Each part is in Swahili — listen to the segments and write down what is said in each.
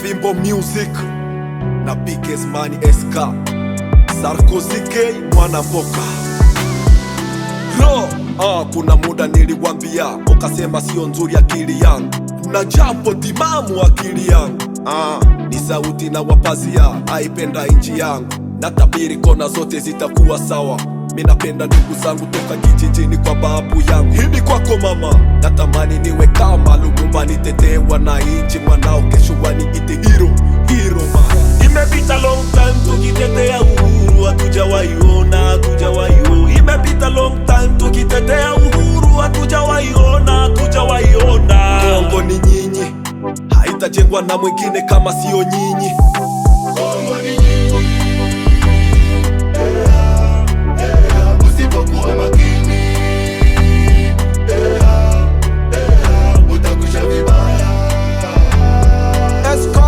Fimbo Music na Biggest Money SK Sarkozy K mwana mboka kuna muda niliwambia ukasema sio nzuri akili yangu, kuna jambo timamu akili yangu. Ni sauti na wapazia aipenda inchi yangu, natabiri kona zote zitakuwa sawa. Minapenda ndugu zangu toka kijijini kwa babu yangu. Hidi kwako mama, natamani niwe kama Lumumba, nitetewa na inchi mwanao, kesho waniite hero man. Imepita long time tukitetea uhuru, hatujawaiona, hatujawaiona. Imepita long time tukitetea uhuru, hatujawaiona. Kongo ni nyinyi, haitajengwa na mwingine kama sio nyinyi. Kongo ni nyinyi, usipokuwa makini utakusha vibaya. SK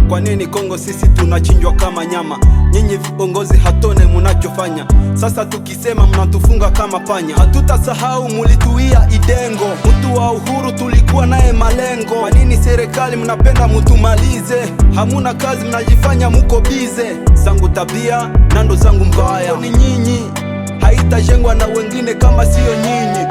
kwa nini Kongo sisi tunachinjwa kama nyama? Nyinyi viongozi hatone munachofanya. Sasa tukisema mnatufunga kama panya. Hatutasahau mulituia Idengo, mtu wa uhuru tulikuwa naye malengo. Kwa nini serikali mnapenda mutumalize? Hamuna kazi mnajifanya muko bize. Zangu tabia nando zangu mbaya. Ni nyinyi, haitajengwa na wengine kama sio nyinyi.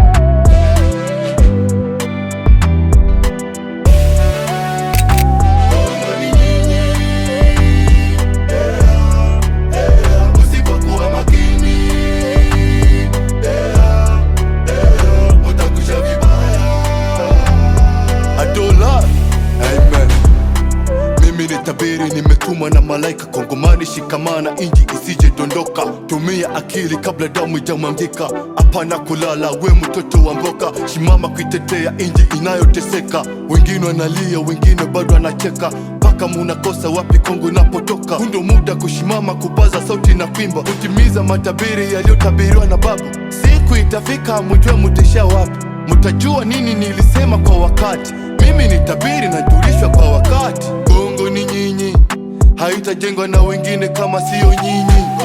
Tabiri nimetumwa na malaika, Kongomani shikamana, inji isije dondoka. Tumia akili kabla damu ijamwangika. Hapana kulala, we mtoto wa mboka, shimama kuitetea inji inayoteseka. Wengine wanalia, wengine bado wanacheka. Paka munakosa wapi Kongo napotoka? Hundo muda kushimama, kupaza sauti na kuimba, kutimiza matabiri yaliyotabiriwa na babu. Siku itafika mujue mutisha wapi, mutajua nini nilisema kwa wakati. Mimi ni tabiri na tulishwa kwa wakati. Kongo ni nyinyi, haitajengwa na wengine kama sio nyinyi.